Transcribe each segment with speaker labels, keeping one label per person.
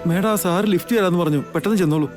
Speaker 1: Madam, ആ sir lift തരാന്ന് പറഞ്ഞു. പെട്ടെന്ന് ചെന്നോളൂ.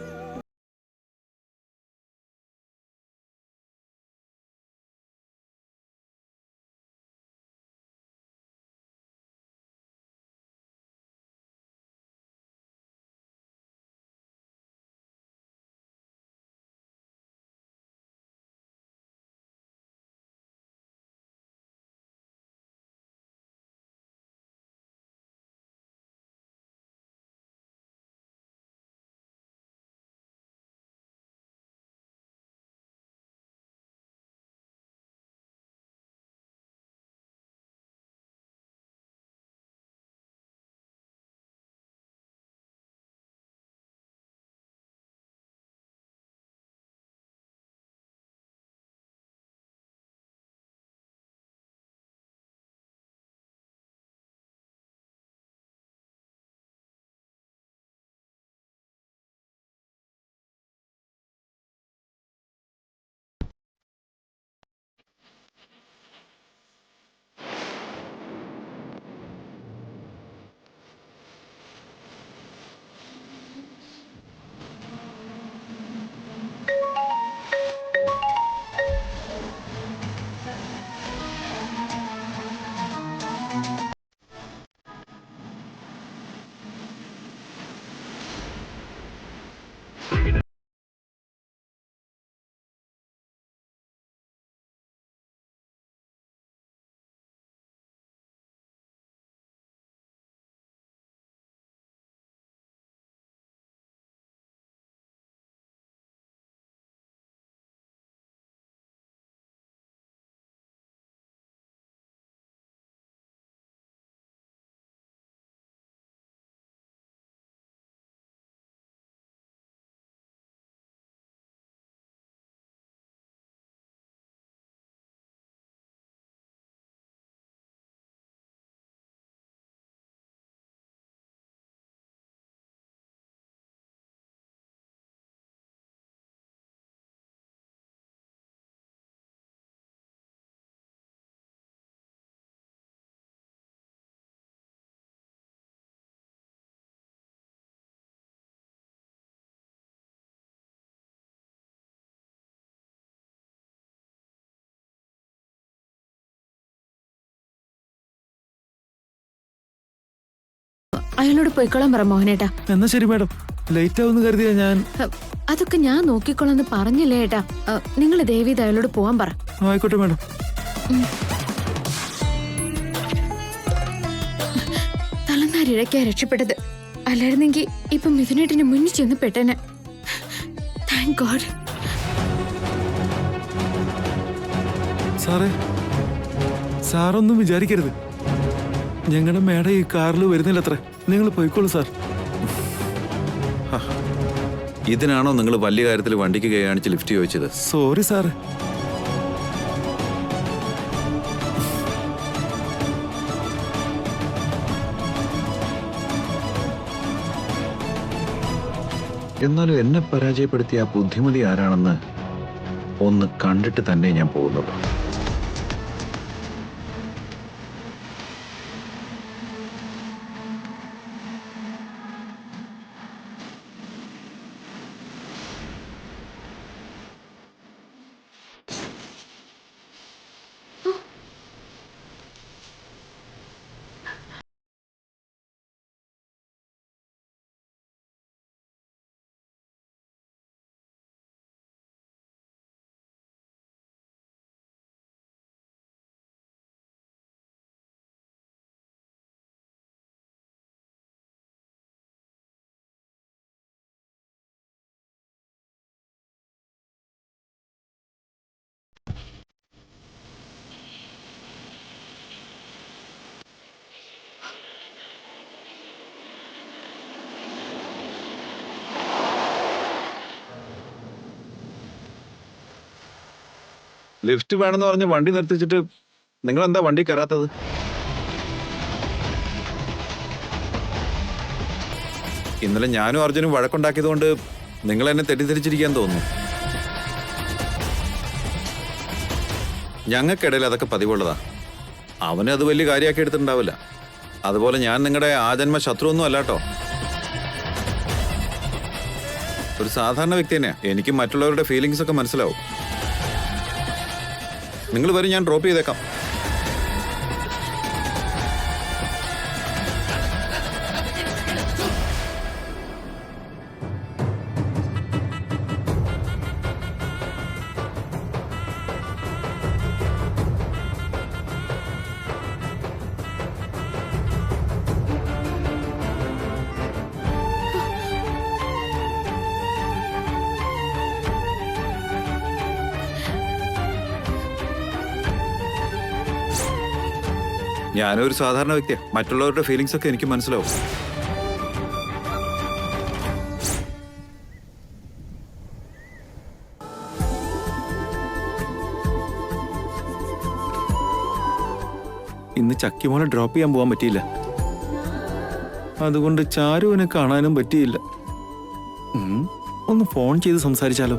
Speaker 2: അയാളോട് പോയിക്കോളാൻ പറ മോഹനേട്ടാ.
Speaker 1: എന്നാ ശരി മേഡം, ലേറ്റ് ആവുന്ന കരുതിയാ ഞാൻ.
Speaker 2: അതൊക്കെ ഞാൻ നോക്കിക്കോളാന്ന് പറഞ്ഞില്ലേ ഏട്ടാ. നിങ്ങൾ ദേവീത് അയാളോട് പോവാൻ പറ.
Speaker 1: ആയിക്കോട്ടെ മേഡം.
Speaker 2: തളർന്നാരിഴയ്ക്കാ രക്ഷപ്പെട്ടത്. അല്ലായിരുന്നെങ്കിൽ ഇപ്പൊ മിഥുനേട്ടന് മുന്നിൽ ചെന്ന് പെട്ടേനെ. Thank God.
Speaker 1: സാറേ, സാറൊന്നും വിചാരിക്കരുത്. ഞങ്ങളുടെ മേഡം ഈ കാറിൽ വരുന്നില്ലത്രേ. നിങ്ങൾ പോയിക്കോളൂ സാർ.
Speaker 3: ഇതിനാണോ നിങ്ങൾ വലിയ കാര്യത്തിൽ വണ്ടിക്ക് കൈ കാണിച്ച് ലിഫ്റ്റ് ചോദിച്ചത്?
Speaker 1: സോറി സാറേ.
Speaker 3: എന്നാലും എന്നെ പരാജയപ്പെടുത്തിയ ആ ബുദ്ധിമതി ആരാണെന്ന് ഒന്ന് കണ്ടിട്ട് തന്നെ ഞാൻ പോകുന്നുള്ളൂ. ലിഫ്റ്റ് വേണമെന്ന് പറഞ്ഞ് വണ്ടി നിർത്തിച്ചിട്ട് നിങ്ങൾ എന്താ വണ്ടി കയറാത്തത്? ഇന്നലെ ഞാനും അർജുനും വഴക്കുണ്ടാക്കിയത് കൊണ്ട് നിങ്ങൾ എന്നെ തെറ്റിദ്ധരിച്ചിരിക്കാൻ തോന്നുന്നു. ഞങ്ങൾക്കിടയിൽ അതൊക്കെ പതിവുള്ളതാ. അവന് അത് വലിയ കാര്യമാക്കി എടുത്തിട്ടുണ്ടാവില്ല. അതുപോലെ ഞാൻ നിങ്ങളുടെ ആജന്മ ശത്രു ഒന്നും അല്ലാട്ടോ.
Speaker 4: ഒരു സാധാരണ വ്യക്തി തന്നെയാ. എനിക്ക് മറ്റുള്ളവരുടെ ഫീലിങ്സ് ഒക്കെ മനസ്സിലാവും. നിങ്ങൾ വരും, ഞാൻ ഡ്രോപ്പ് ചെയ്തേക്കാം. ഞാനൊരു സാധാരണ വ്യക്തിയാ. മറ്റുള്ളവരുടെ ഫീലിങ്സ് ഒക്കെ എനിക്ക് മനസ്സിലാവും.
Speaker 1: ഇന്ന് ചക്കിമോളെ ഡ്രോപ്പ് ചെയ്യാൻ പോകാൻ പറ്റിയില്ല. അതുകൊണ്ട് ചാരുവിനെ കാണാനും പറ്റിയില്ല. ഒന്ന് ഫോൺ ചെയ്ത് സംസാരിച്ചാലോ?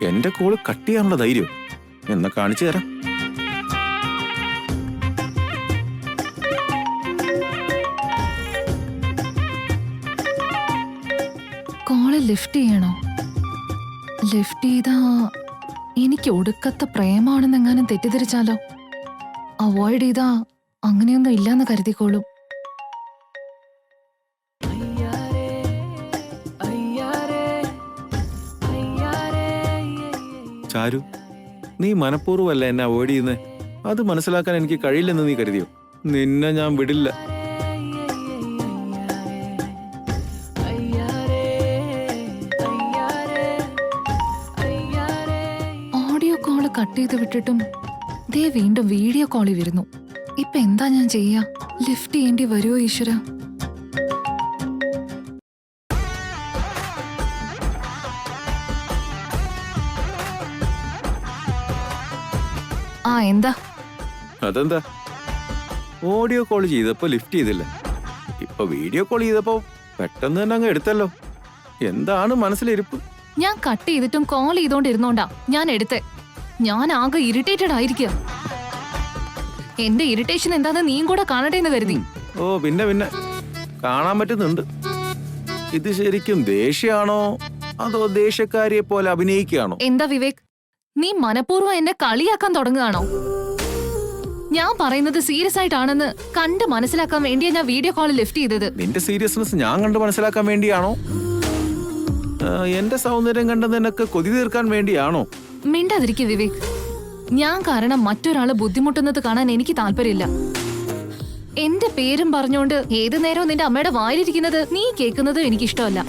Speaker 1: എന്റെ കോള് കട്ട് ചെയ്യാനുള്ള ധൈര്യം എന്നാ കാണിച്ചു തരാം.
Speaker 5: കോള് ലിഫ്റ്റ് ചെയ്യണോ? ലിഫ്റ്റ് ചെയ്താ എനിക്ക് ഒടുക്കത്തെ പ്രേമാണെന്നെങ്ങാനും തെറ്റിദ്ധരിച്ചാലോ? അവോയ്ഡ് ചെയ്താ അങ്ങനെയൊന്നും ഇല്ലാന്ന് കരുതിക്കോളും.
Speaker 1: ചാരു, നീ മനഃപൂർവ്വമല്ല എന്നെ അവോയ്ഡ് ചെയ്യുന്നേ. അത് മനസ്സിലാക്കാൻ എനിക്ക് കഴിയില്ലെന്ന് നീ കരുതിയോ? നിന്നെ ഞാൻ വിടില്ല.
Speaker 5: ഓഡിയോ കോള് കട്ട് ചെയ്ത് വിട്ടിട്ടും ദേ വീണ്ടും വീഡിയോ കോളി വരുന്നു. ഇപ്പൊ എന്താ ഞാൻ ചെയ്യാ? ലിഫ്റ്റ് ചെയ്യേണ്ടി വരുമോ ഈശ്വര? ആ, എന്താ?
Speaker 1: അതെന്താ, ഓഡിയോ കോൾ ചെയ്തപ്പോ ലിഫ്റ്റ് ചെയ്തില്ല, ഇപ്പൊ വീഡിയോ കോൾ ചെയ്തപ്പോ പെട്ടെന്ന് തന്നെ അങ്ങ് എടുത്തല്ലോ. എന്താണ് മനസ്സിലിരിപ്പ്?
Speaker 5: ഞാൻ കട്ട് ചെയ്തിട്ടും കോൾ ചെയ്തോണ്ടിരുന്നോണ്ടാ ഞാൻ എടുത്തേ. ഞാൻ ആകെ ഇറിറ്റേറ്റഡ് ആയിരിക്കുക. എന്റെ ഇറിറ്റേഷൻ എന്താന്ന് നീയും കൂടെ കാണട്ടെ എന്ന് കരുതി.
Speaker 1: ഓ പിന്നെ പിന്നെ കാണാൻ പറ്റുന്നുണ്ട്. ഇത് ശരിക്കും ദേഷ്യമാണോ അതോ ദേഷ്യക്കാരിയെ പോലെ അഭിനയിക്കുകയാണോ?
Speaker 5: എന്താ വിവേക്, നീ മനഃപൂർവ്വം എന്നെ കളിയാക്കാൻ തുടങ്ങുകയാണോ? ഞാൻ പറയുന്നത് സീരിയസ് ആയിട്ടാണെന്ന് കണ്ട് മനസ്സിലാക്കാൻ വേണ്ടിയാ ഞാൻ വീഡിയോ കോൾ ലിഫ്റ്റ് ചെയ്തത്.
Speaker 1: നിന്റെ സീരിയസ്നെസ് ഞാൻ കണ്ട് മനസ്സിലാക്കാൻ വേണ്ടിയാണോ? എന്റെ സൗന്ദര്യം കണ്ട് നിനക്ക് കൊതി തീർക്കാൻ വേണ്ടിയാണോ?
Speaker 5: മിണ്ടാതിരിക്കുക വിവേക്. ഞാൻ കാരണം മറ്റൊരാള് ബുദ്ധിമുട്ടുന്നത് കാണാൻ എനിക്ക് താല്പര്യമില്ല. എന്റെ പേരും പറഞ്ഞോണ്ട് ഏതു നേരവും നിന്റെ അമ്മയുടെ വായിലിരിക്കുന്നത് നീ കേൾക്കുന്നതും എനിക്കിഷ്ടമല്ല.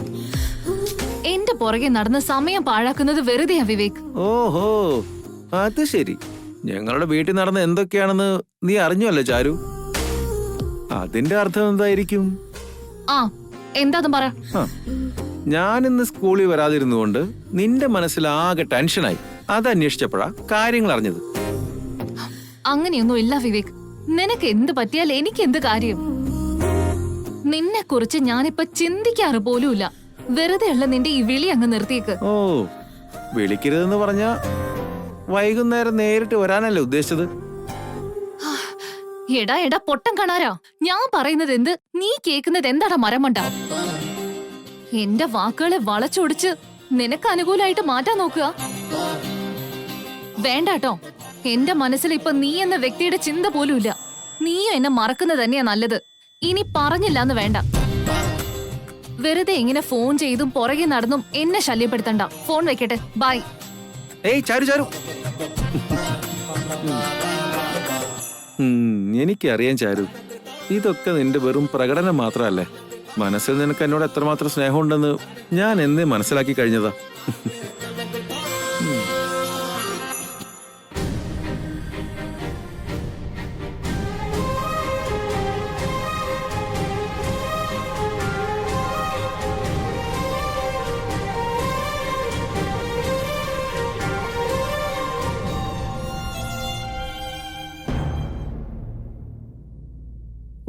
Speaker 5: എന്റെ പുറകെ നടന്ന് സമയം പാഴാക്കുന്നത് വെറുതെയാ വിവേക്.
Speaker 1: ഓഹോ, അത് ശരി. ഞങ്ങളുടെ വീട്ടിൽ നടന്ന എന്തൊക്കെയാണെന്ന് നീ അറിഞ്ഞല്ലോ ചാരു. അതിന്റെ അർത്ഥം എന്തായിരിക്കും?
Speaker 5: ആ, എന്താന്ന് പറ.
Speaker 1: ഞാൻ ഇന്ന് സ്കൂളിൽ വരാതിരുന്നുകൊണ്ട് നിന്റെ മനസ്സിൽ ആകെ ടെൻഷനായി. അത് അന്വേഷിച്ചപ്പോഴാ കാര്യങ്ങൾ അറിഞ്ഞത്.
Speaker 5: അങ്ങനെയൊന്നും ഇല്ല വിവേക്. നിനക്ക് എന്ത് പറ്റിയാൽ എനിക്ക് എന്ത് കാര്യം? നിന്നെ കുറിച്ച് ഞാനിപ്പൊ ചിന്തിക്കാറ് പോലുമില്ല. വെറുതെ ഉള്ള നിന്റെ ഈ വിളി അങ്ങ് നിർത്തിയേക്ക്.
Speaker 1: ഓ, വിളിക്കരുതെന്ന് പറഞ്ഞ വൈകുന്നേരം നേരിട്ട് വരാനല്ലേ ഉദ്ദേശിച്ചത്?
Speaker 5: എടാ എടാ പൊട്ടം കാണാരാ, ഞാൻ പറയുന്നത് എന്ത്, നീ കേൾക്കുന്നത് എന്താടാ മരമണ്ട? എന്റെ വാക്കുകളെ വളച്ചൊടിച്ച് നിനക്ക് അനുകൂലമായിട്ട് മാറ്റാൻ നോക്കുക. വേണ്ടാട്ടോ, എന്റെ മനസ്സിൽ ഇപ്പൊ നീ എന്ന വ്യക്തിയുടെ ചിന്ത പോലുമില്ല. നീയും എന്നെ മറക്കുന്നത് തന്നെയാ നല്ലത്. ഇനി പറഞ്ഞില്ലാന്ന് വേണ്ട. വെറുതെ ഇങ്ങനെ ഫോൺ ചെയ്തും പുറകെ നടന്നും എന്നെ ശല്യപ്പെടുത്തണ്ട. ഫോൺ വെക്കട്ടെ, ബൈ.
Speaker 1: ഏയ് ചാരു ചാരു, എനിക്കറിയാം ചാരു, ഇതൊക്കെ നിന്റെ വെറും പ്രകടനം മാത്രമല്ലേ. മനസ്സിൽ നിനക്ക് എന്നോട് എത്രമാത്രം സ്നേഹമുണ്ടെന്ന് ഞാൻ എന്നേ മനസ്സിലാക്കി കഴിഞ്ഞതാ.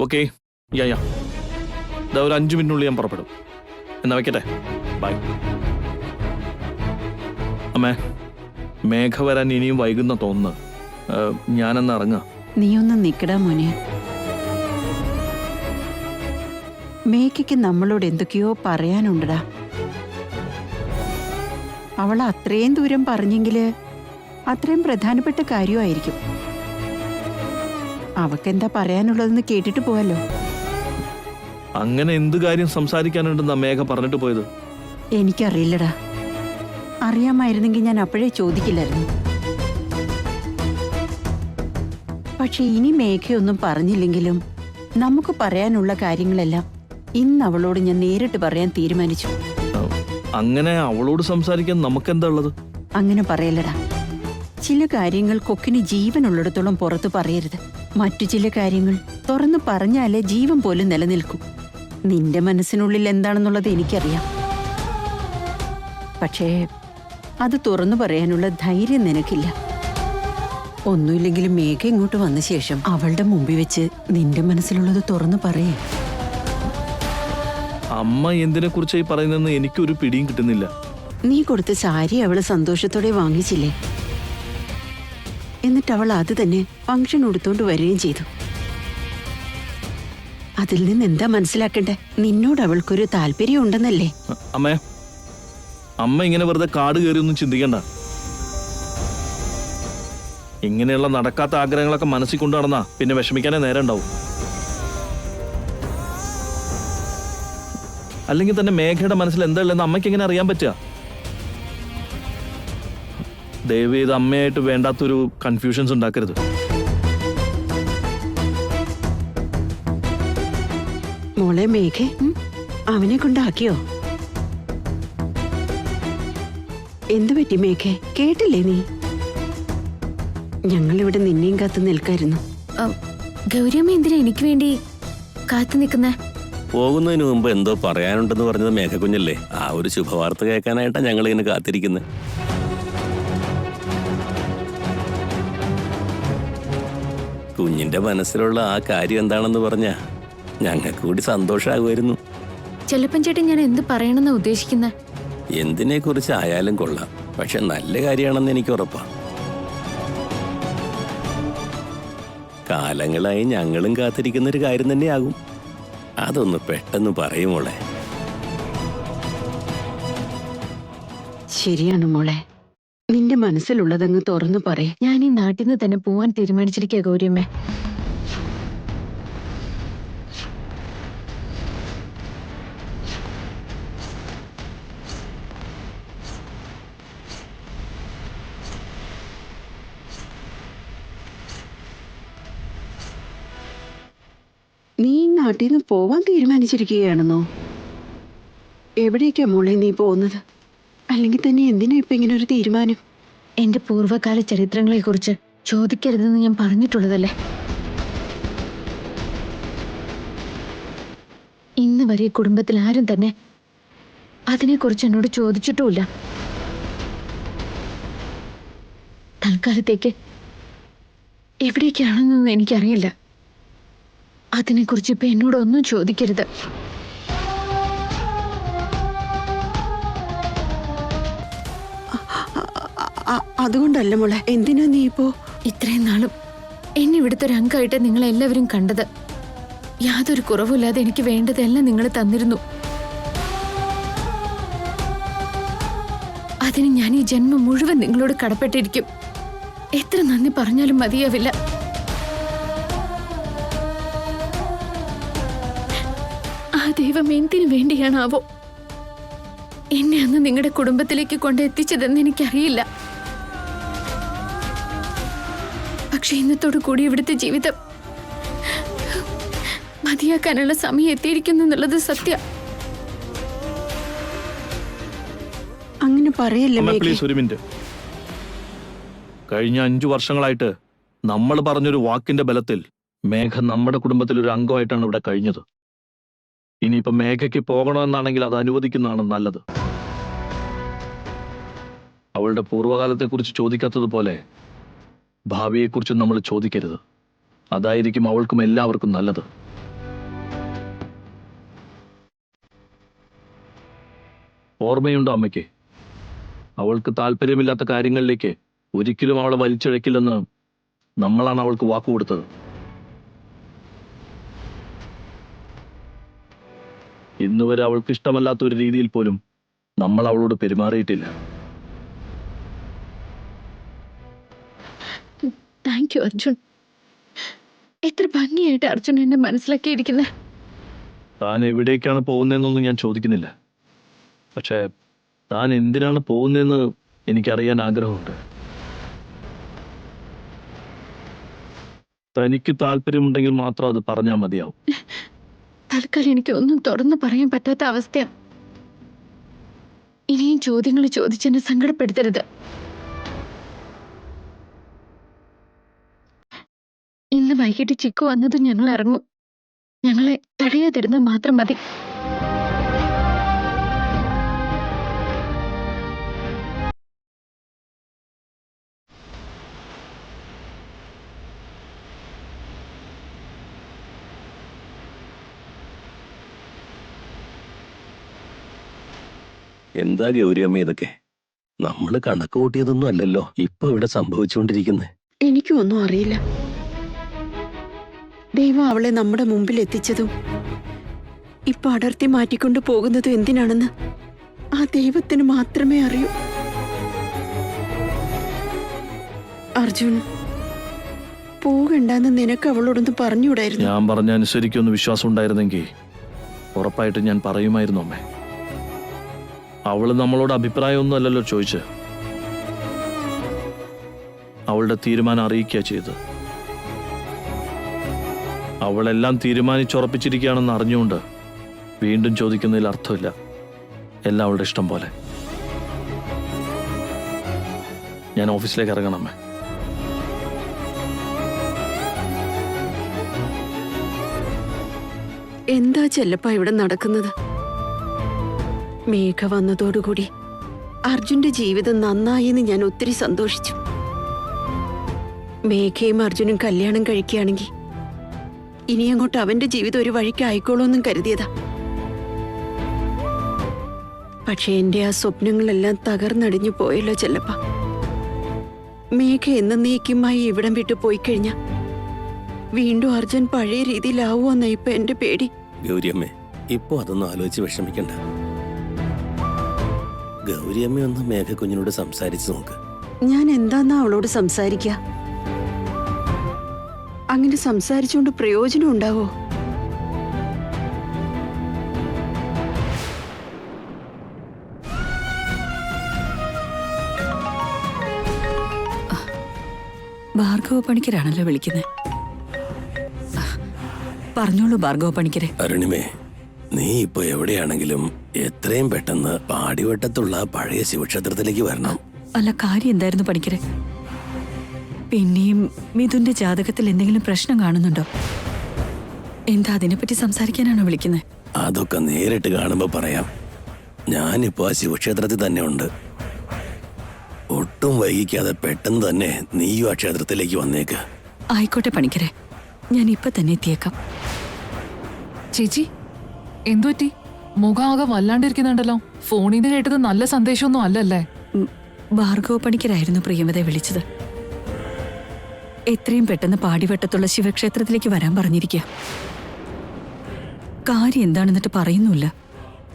Speaker 6: ഓക്കെ യാ ഇതാ ഒരു 5 മിനിറ്റിനുള്ളിൽ ഞാൻ പുറപ്പെടും. എന്നാ വെക്കട്ടെ, ബൈ. അമ്മേ, മേഘ വരാൻ ഇനിയും വൈകുന്ന തോന്നുന്നു. ഞാനെന്ന് ഇറങ്ങാം.
Speaker 7: നീ ഒന്ന് നിക്കടാ മോനെ. മേഘയ്ക്ക് നമ്മളോട് എന്തൊക്കെയോ പറയാനുണ്ടടാ. അവൾ അത്രയും ദൂരം പറഞ്ഞെങ്കില് അത്രയും പ്രധാനപ്പെട്ട കാര്യമായിരിക്കും. അവക്കെന്താ പറയാനുള്ളതെന്ന് കേട്ടിട്ട് പോവല്ലോ.
Speaker 6: അങ്ങനെ എന്ത് കാര്യം സംസാരിക്കാനുണ്ടെന്നാ മേഘ പറഞ്ഞിട്ട് പോയത്?
Speaker 7: എനിക്കറിയില്ലടാ. അറിയാമായിരുന്നെങ്കിൽ ഞാൻ അപ്പോഴേ ചോദിക്കില്ലായിരുന്നു. പക്ഷെ ഇനി മേഘയൊന്നും പറഞ്ഞില്ലെങ്കിലും നമുക്ക് പറയാനുള്ള കാര്യങ്ങളെല്ലാം ഇന്ന് അവളോട് ഞാൻ നേരിട്ട് പറയാൻ തീരുമാനിച്ചു.
Speaker 6: അങ്ങനെ അവളോട് സംസാരിക്കാൻ നമുക്കെന്താ ഉള്ളത്?
Speaker 7: അങ്ങനെ പറയലടാ. ചില കാര്യങ്ങൾ കൊക്കിന് ജീവനുള്ളിടത്തോളം പുറത്തു പറയരുത്. മറ്റു ചില കാര്യങ്ങൾ തുറന്നു പറഞ്ഞാലേ ജീവൻ പോലും നിലനിൽക്കും. നിന്റെ മനസ്സിനുള്ളിൽ എന്താണെന്നുള്ളത് എനിക്കറിയാം. പക്ഷേ അത് തുറന്നു പറയാനുള്ള ധൈര്യം നിനക്കില്ല. ഒന്നുമില്ലെങ്കിലും മേഘ ഇങ്ങോട്ട് വന്ന ശേഷം അവളുടെ മുമ്പിൽ വെച്ച് നിന്റെ മനസ്സിലുള്ളത് തുറന്നു പറയേ.
Speaker 6: അമ്മ എന്തിനെ കുറിച്ചായി പറയുന്നതെന്ന് എനിക്കൊരു പിടിയും കിട്ടുന്നില്ല.
Speaker 7: നീ കൊടുത്ത സാരി അവള് സന്തോഷത്തോടെ വാങ്ങിച്ചില്ലേ? എന്നിട്ട് അവൾ അത് തന്നെ ഫംഗ്ഷൻ ഉടുത്തോണ്ട് വരികയും ചെയ്തു. അതിൽ നിന്ന് എന്താ മനസ്സിലാക്കണ്ടേ? നിന്നോട് അവൾക്കൊരു താല്പര്യം ഉണ്ടെന്നല്ലേ?
Speaker 6: അമ്മേ, അമ്മ ഇങ്ങനെ വെറുതെ കാട് കയറിയൊന്നും ചിന്തിക്കണ്ട. ഇങ്ങനെയുള്ള നടക്കാത്ത ആഗ്രഹങ്ങളൊക്കെ മനസ്സിൽ കൊണ്ടു നടന്നാ പിന്നെ വിഷമിക്കാനേ നേരം ഉണ്ടാവും. അല്ലെങ്കിൽ തന്നെ മേഘയുടെ മനസ്സിൽ എന്താ ഉള്ളതെന്ന് അമ്മയ്ക്ക് എങ്ങനെ അറിയാൻ പറ്റുക? ദയവ് ചെയ്ത് അമ്മയായിട്ട് വേണ്ടാത്തൊരു കൺഫ്യൂഷൻസ് ഉണ്ടാക്കരുത്.
Speaker 7: മോളെ മേഘ, അവനെ കൊണ്ടാക്കിയോ? എന്തു പറ്റി മേഘ? കേട്ടില്ലേ നീ? ഞങ്ങളിവിടെ നിന്നെയും കാത്തു നിൽക്കായിരുന്നു.
Speaker 2: ഗൗരിയമ്മ എന്തിനാ എനിക്ക് വേണ്ടി കാത്തു നിൽക്കുന്നേ?
Speaker 8: പോകുന്നതിന് മുമ്പ് എന്തോ പറയാനുണ്ടെന്ന് പറഞ്ഞത് മേഘക്കുഞ്ഞല്ലേ? ആ ഒരു ശുഭവാർത്ത കേൾക്കാനായിട്ടാണ് ഞങ്ങൾ ഇങ്ങനെ കാത്തിരിക്കുന്നത്. കുഞ്ഞിന്റെ മനസ്സിലുള്ള ആ കാര്യം എന്താണെന്ന് പറഞ്ഞാ ഞങ്ങൾക്ക് കൂടി സന്തോഷമാകുമായിരുന്നു.
Speaker 2: ചെല്ലപ്പൻ ചേട്ടൻ ഞാൻ എന്ത് പറയണമെന്നാ ഉദ്ദേശിക്കുന്നത്?
Speaker 8: എന്തിനെ കുറിച്ച് ആയാലും കൊള്ളാം, പക്ഷെ നല്ല കാര്യമാണെന്ന് എനിക്ക് ഉറപ്പാ. കാലങ്ങളായി ഞങ്ങളും കാത്തിരിക്കുന്നൊരു കാര്യം തന്നെയാകും. അതൊന്ന് പെട്ടെന്ന് പറയുമോളെ.
Speaker 7: ശരിയാണ് മോളെ, നിന്റെ മനസ്സിലുള്ളതങ്ങ് തുറന്നു പറയേ.
Speaker 2: ഞാൻ ഈ നാട്ടിൽ നിന്ന് തന്നെ പോവാൻ തീരുമാനിച്ചിരിക്കുക ഗൗരിയമ്മേ.
Speaker 7: നീ നാട്ടിൽ നിന്ന് പോവാൻ തീരുമാനിച്ചിരിക്കുകയാണെന്നോ? എവിടേക്കാ മോളെ നീ പോകുന്നത്? അല്ലെങ്കിൽ തന്നെ എന്തിനാ ഇപ്പൊ ഇങ്ങനെ ഒരു തീരുമാനം?
Speaker 2: എന്റെ പൂർവ്വകാല ചരിത്രങ്ങളെ കുറിച്ച് ചോദിക്കരുതെന്ന് ഞാൻ പറഞ്ഞിട്ടുള്ളതല്ലേ. ഇന്ന് വരെ കുടുംബത്തിൽ ആരും തന്നെ അതിനെക്കുറിച്ച് എന്നോട് ചോദിച്ചിട്ടുമില്ല. തൽക്കാലത്തേക്ക് എവിടേക്കാണെന്നൊന്നും എനിക്കറിയില്ല. അതിനെക്കുറിച്ച് ഇപ്പൊ എന്നോടൊന്നും ചോദിക്കരുത്.
Speaker 7: അതുകൊണ്ടല്ല മോളെ. എന്തിനാ നീ ഇപ്പോ?
Speaker 2: ഇത്രയും നാളും എന്നെ ഇവിടുത്തെ ഒരു അംഗമായിട്ട് നിങ്ങൾ എല്ലാവരും കണ്ടത്. യാതൊരു കുറവുമില്ലാതെ എനിക്ക് വേണ്ടതെല്ലാം നിങ്ങൾ തന്നിരുന്നു. അതിന് ഞാൻ ഈ ജന്മം മുഴുവൻ നിങ്ങളോട് കടപ്പെട്ടിരിക്കും. എത്ര നന്ദി പറഞ്ഞാലും മതിയാവില്ല. ആ ദൈവം എന്തിനു വേണ്ടിയാണാവോ എന്നെ അന്ന് നിങ്ങളുടെ കുടുംബത്തിലേക്ക് കൊണ്ടെത്തിച്ചതെന്ന് എനിക്കറിയില്ല. പക്ഷെ ഇന്നത്തോടു കൂടി ഇവിടുത്തെ ജീവിതം മതിയാക്കാനുള്ള സമയം എത്തിയിരിക്കുന്നു എന്നുള്ളത് സത്യം.
Speaker 7: അങ്ങനെ പറയല്ലേ മേഘ.
Speaker 6: പ്ലീസ് ഒരു മിനിറ്റ്. കഴിഞ്ഞ 5 വർഷങ്ങളായിട്ട് നമ്മൾ പറഞ്ഞൊരു വാക്കിന്റെ ബലത്തിൽ മേഘ നമ്മുടെ കുടുംബത്തിൽ ഒരു അംഗമായിട്ടാണ് ഇവിടെ കഴിഞ്ഞത്. ഇനിയിപ്പോ മേഘയ്ക്ക് പോകണമെന്നാണെങ്കിൽ അത് അനുവദിക്കുന്നതാണ് നല്ലത്. അവളുടെ പൂർവ്വകാലത്തെക്കുറിച്ച് ചോദിക്കാത്തതുപോലെ ഭാവിയെക്കുറിച്ച് നമ്മൾ ചോദിക്കരുത്. അതായിരിക്കും അവൾക്കും എല്ലാവർക്കും നല്ലത്. ഓർമ്മയുണ്ടോ അമ്മയ്ക്ക്? അവൾക്ക് താല്പര്യമില്ലാത്ത കാര്യങ്ങളിലേക്ക് ഒരിക്കലും അവളെ വലിച്ചിഴക്കില്ലെന്ന് നമ്മളാണ് അവൾക്ക് വാക്കുകൊടുത്തത്. ഇന്നുവരെ അവൾക്ക് ഇഷ്ടമല്ലാത്ത ഒരു രീതിയിൽ പോലും നമ്മൾ അവളോട് പെരുമാറിയിട്ടില്ല.
Speaker 2: Thank you Arjun. എത്ര ഭംഗിയായിട്ട് അർജുൻ എന്നെ മനസ്സിലാക്കിയിരിക്കുന്നത്.
Speaker 6: താൻ എവിടേക്കാണ് പോകുന്നതെന്നൊന്നും ഞാൻ ചോദിക്കുന്നില്ല. പക്ഷേ താൻ എന്തിനാണ് പോകുന്നതെന്ന് എനിക്കറിയാൻ ആഗ്രഹമുണ്ട്. തനിക്ക് താല്പര്യമുണ്ടെങ്കിൽ മാത്രം അത് പറഞ്ഞാൽ മതിയാവും.
Speaker 2: തൽക്കാലം എനിക്ക് ഒന്നും തുറന്നു പറയാൻ പറ്റാത്ത അവസ്ഥയാണ്. ഇനിയും ചോദ്യങ്ങൾ ചോദിച്ചെന്നെ സങ്കടപ്പെടുത്തരുത്. ഇന്ന് വൈകിട്ട് ചിക്കു വന്നതും ഞങ്ങൾ ഇറങ്ങും. ഞങ്ങളെ തടയാതിരുന്നാൽ മാത്രം മതി.
Speaker 8: എന്താ ഗൗരിയമ്മ ഇതൊക്കെ? നമ്മൾ കണക്ക് കൂട്ടിയതൊന്നും അല്ലല്ലോ ഇപ്പൊ ഇവിടെ സംഭവിച്ചുകൊണ്ടിരിക്കുന്നത്.
Speaker 7: എനിക്കും ഒന്നും അറിയില്ല. ദൈവം അവളെ നമ്മുടെ മുമ്പിൽ എത്തിച്ചതും ഇപ്പൊ അടർത്തി മാറ്റിക്കൊണ്ട് പോകുന്നതും എന്തിനാണെന്ന് ആ ദൈവത്തിന് മാത്രമേ അറിയൂ. അർജുൻ, പോകണ്ടെന്ന് നിനക്ക് അവളോടൊന്ന് പറഞ്ഞുകൂടായിരുന്നു?
Speaker 6: ഞാൻ പറഞ്ഞ അനുസരിക്കൊന്ന് വിശ്വാസം ഉണ്ടായിരുന്നെങ്കിൽ ഉറപ്പായിട്ട് ഞാൻ പറയുമായിരുന്നു അമ്മേ. അവള് നമ്മളോട് അഭിപ്രായമൊന്നും അല്ലല്ലോ ചോദിച്ച്, അവളുടെ തീരുമാനം അറിയിക്കുക ചെയ്ത്. അവളെല്ലാം തീരുമാനിച്ചുറപ്പിച്ചിരിക്കുകയാണെന്ന് അറിഞ്ഞുകൊണ്ട് വീണ്ടും ചോദിക്കുന്നതിൽ അർത്ഥമില്ല. എല്ലാം അവളുടെ ഇഷ്ടം പോലെ. ഞാൻ ഓഫീസിലേക്ക് ഇറങ്ങണമേ.
Speaker 7: എന്താ ചെല്ലപ്പ ഇവിടെ നടക്കുന്നത്? മേഘ വന്നതോടുകൂടി അർജുന്റെ ജീവിതം നന്നായെന്ന് ഞാൻ ഒത്തിരി സന്തോഷിച്ചു. മേഘയും അർജുനും കല്യാണം കഴിക്കുകയാണെങ്കിൽ ഇനി അങ്ങോട്ട് അവന്റെ ജീവിതം ഒരു വഴിക്ക് ആയിക്കോളൂന്നും കരുതിയതാ. പക്ഷെ എന്റെ ആ സ്വപ്നങ്ങളെല്ലാം തകർന്നടിഞ്ഞു പോയല്ലോ ചെല്ലപ്പ. മേഘ എന്നേക്കുമായി ഇവിടം വിട്ടു പോയി കഴിഞ്ഞ വീണ്ടും അർജുൻ പഴയ രീതിയിലാവുമെന്ന ഇപ്പൊ എന്റെ പേടി.
Speaker 8: ഗൗരിയമ്മേ, ഇപ്പൊ അതൊന്നും ആലോചിച്ച് വിഷമിക്കണ്ട. ഗൗരിയമ്മ ഒന്ന് മേഘക്കുഞ്ഞിനോട് സംസാരിച്ചു നോക്ക്.
Speaker 7: ഞാൻ എന്താന്നാ അവളോട് സംസാരിക്ക? അങ്ങനെ സംസാരിച്ചുകൊണ്ട് പ്രയോജനം ഉണ്ടാവോ?
Speaker 9: ഭാർഗവ പണിക്കരാണല്ലോ വിളിക്കുന്നത്. പറഞ്ഞോളൂ ഭാർഗവ പണിക്കരെ.
Speaker 8: അരുണിമേ, നീ ഇപ്പൊ എവിടെയാണെങ്കിലും എത്രയും പെട്ടെന്ന് പാടിവട്ടത്തുള്ള പഴയ ശിവക്ഷേത്രത്തിലേക്ക് വരണം.
Speaker 9: അല്ല, കാര്യം എന്തായിരുന്നു പണിക്കരെ? പിന്നെയും മിഥുന്റെ ജാതകത്തിൽ എന്തെങ്കിലും പ്രശ്നം കാണുന്നുണ്ടോ? എന്താ അതിനെപ്പറ്റി സംസാരിക്കാനാണോ വിളിക്കുന്നത്?
Speaker 8: അതൊക്കെ നേരിട്ട് കാണുമ്പോ പറയാം. ഞാനിപ്പോ ആ ശിവക്ഷേത്രത്തിൽ തന്നെ ഉണ്ട്. ഒട്ടും വൈകിക്കാതെ പെട്ടെന്ന് തന്നെ നീയും ആ ക്ഷേത്രത്തിലേക്ക് വന്നേക്ക്.
Speaker 9: ആയിക്കോട്ടെ പണിക്കരെ, ഞാൻ ഇപ്പൊ തന്നെ എത്തിയേക്കാം.
Speaker 5: ചേച്ചി, എന്തുപറ്റി? മുഖാകെ വല്ലാണ്ടിരിക്കുന്നുണ്ടല്ലോ. ഫോണിൽ നിന്ന് കേട്ടത് നല്ല സന്ദേശമൊന്നും അല്ലല്ലേ?
Speaker 9: ഭാർഗവ പണിക്കരായിരുന്നു പ്രിയമതെ വിളിച്ചത്. എത്രയും പെട്ടെന്ന് പാടിവട്ടത്തുള്ള ശിവക്ഷേത്രത്തിലേക്ക് വരാൻ പറഞ്ഞിരിക്കുക. കാര്യം എന്താണെന്നിട്ട് പറയുന്നില്ല.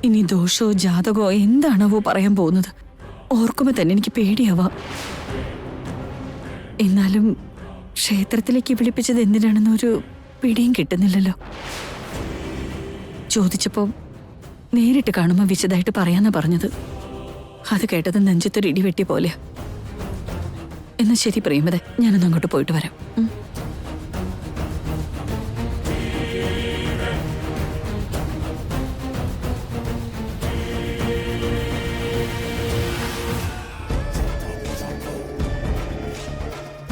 Speaker 9: ഇനി ദോഷമോ ജാതകമോ എന്താണാവോ പറയാൻ പോകുന്നത്. ഓർക്കുമ്പോ തന്നെ എനിക്ക് പേടിയാവാം. എന്നാലും ക്ഷേത്രത്തിലേക്ക് വിളിപ്പിച്ചത് എന്തിനാണെന്നൊരു പിടിയും കിട്ടുന്നില്ലല്ലോ. ചോദിച്ചപ്പോ നേരിട്ട് കാണുമ്പോ വിശദമായിട്ട് പറയാന്നാ പറഞ്ഞത്. അത് കേട്ടത് നെഞ്ചത്തൊരു ഇടി വെട്ടിയ പോലെയാ. എന്നാ ശരി പ്രിയമതെ, ഞാനൊന്ന് അങ്ങോട്ട് പോയിട്ട് വരാം.